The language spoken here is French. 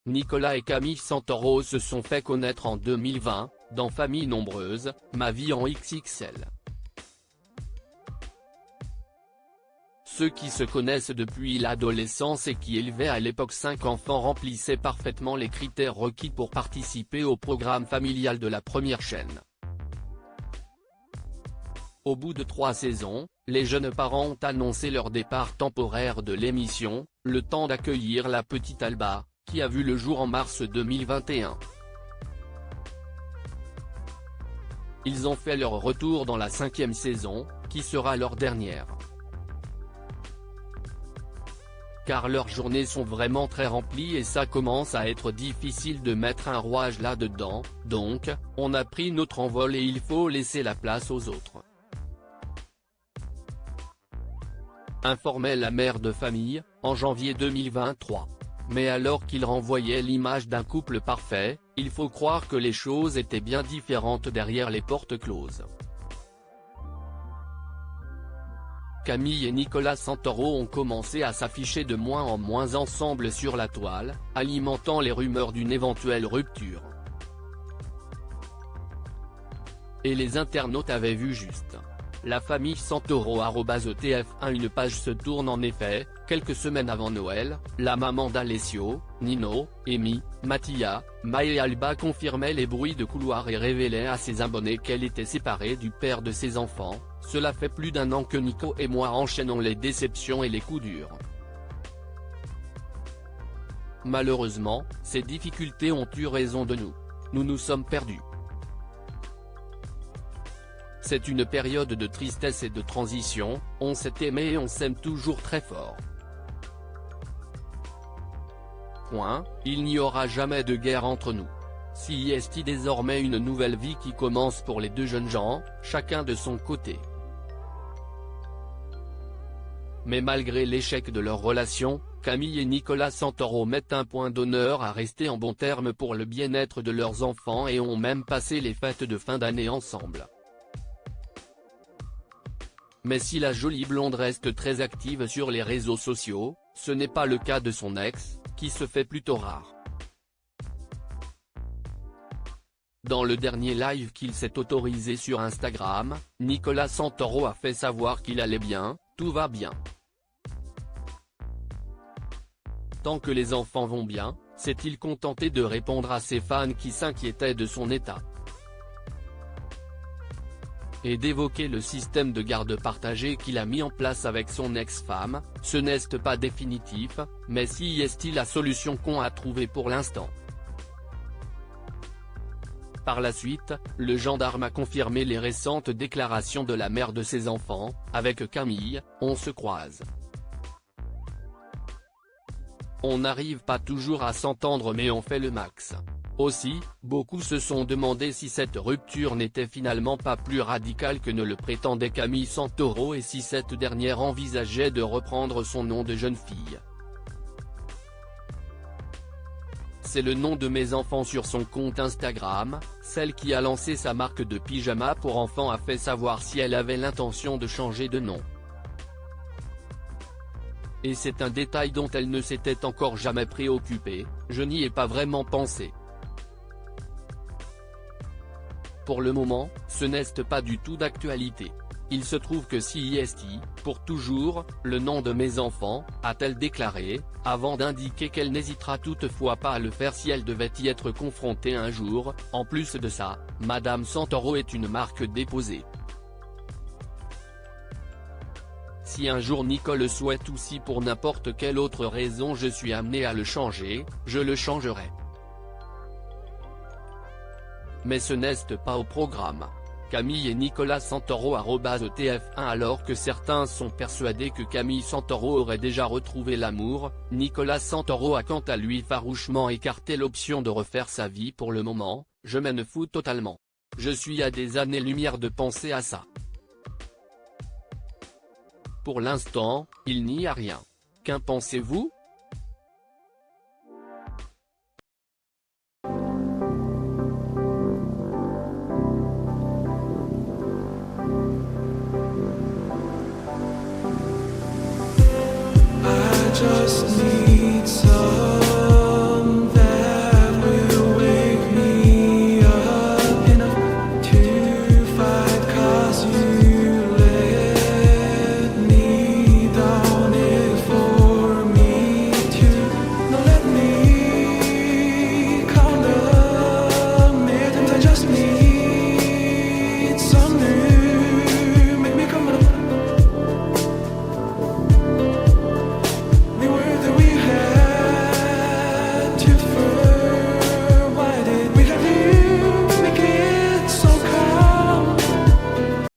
Nicolas et Camille Santoro se sont fait connaître en 2020, dans Famille nombreuse, ma vie en XXL. Ceux qui se connaissent depuis l'adolescence et qui élevaient à l'époque 5 enfants remplissaient parfaitement les critères requis pour participer au programme familial de la première chaîne. Au bout de 3 saisons, les jeunes parents ont annoncé leur départ temporaire de l'émission, le temps d'accueillir la petite Alba, qui a vu le jour en mars 2021. Ils ont fait leur retour dans la 5e saison, qui sera leur dernière. Car leurs journées sont vraiment très remplies et ça commence à être difficile de mettre un rouage là-dedans, donc, on a pris notre envol et il faut laisser la place aux autres. Informait la mère de famille, en janvier 2023. Mais alors qu'il renvoyait l'image d'un couple parfait, il faut croire que les choses étaient bien différentes derrière les portes closes. Camille et Nicolas Santoro ont commencé à s'afficher de moins en moins ensemble sur la toile, alimentant les rumeurs d'une éventuelle rupture. Et les internautes avaient vu juste. La famille Santoro @etf1 Une page se tourne en effet, quelques semaines avant Noël, la maman d'Alessio, Nino, Amy, Mattia, Maë et Alba confirmait les bruits de couloir et révélait à ses abonnés qu'elle était séparée du père de ses enfants. Cela fait plus d'1 an que Nico et moi enchaînons les déceptions et les coups durs. Malheureusement, ces difficultés ont eu raison de nous. Nous nous sommes perdus. C'est une période de tristesse et de transition, on s'est aimé et on s'aime toujours très fort. Il n'y aura jamais de guerre entre nous. Si est désormais une nouvelle vie qui commence pour les deux jeunes gens, chacun de son côté. Mais malgré l'échec de leur relation, Camille et Nicolas Santoro mettent un point d'honneur à rester en bons termes pour le bien-être de leurs enfants et ont même passé les fêtes de fin d'année ensemble. Mais si la jolie blonde reste très active sur les réseaux sociaux, ce n'est pas le cas de son ex, qui se fait plutôt rare. Dans le dernier live qu'il s'est autorisé sur Instagram, Nicolas Santoro a fait savoir qu'il allait bien, tout va bien. Tant que les enfants vont bien, s'est-il contenté de répondre à ses fans qui s'inquiétaient de son état. Et d'évoquer le système de garde partagée qu'il a mis en place avec son ex-femme, ce n'est pas définitif, mais si est-il la solution qu'on a trouvée pour l'instant. Par la suite, le gendarme a confirmé les récentes déclarations de la mère de ses enfants, avec Camille, on se croise. On n'arrive pas toujours à s'entendre mais on fait le max. Aussi, beaucoup se sont demandé si cette rupture n'était finalement pas plus radicale que ne le prétendait Camille Santoro et si cette dernière envisageait de reprendre son nom de jeune fille. C'est le nom de mes enfants sur son compte Instagram, celle qui a lancé sa marque de pyjama pour enfants a fait savoir si elle avait l'intention de changer de nom. Et c'est un détail dont elle ne s'était encore jamais préoccupée, je n'y ai pas vraiment pensé. Pour le moment, ce n'est pas du tout d'actualité. Il se trouve que si pour toujours, le nom de mes enfants, a-t-elle déclaré, avant d'indiquer qu'elle n'hésitera toutefois pas à le faire si elle devait y être confrontée un jour. En plus de ça, Madame Santoro est une marque déposée. Si un jour Nico le souhaite ou si pour n'importe quelle autre raison je suis amené à le changer, je le changerai. Mais ce n'est pas au programme. Camille et Nicolas Santoro @etf1 Alors que certains sont persuadés que Camille Santoro aurait déjà retrouvé l'amour, Nicolas Santoro a quant à lui farouchement écarté l'option de refaire sa vie pour le moment, je m'en fous totalement. Je suis à des années-lumière de penser à ça. Pour l'instant, il n'y a rien. Qu'en pensez-vous ? Just need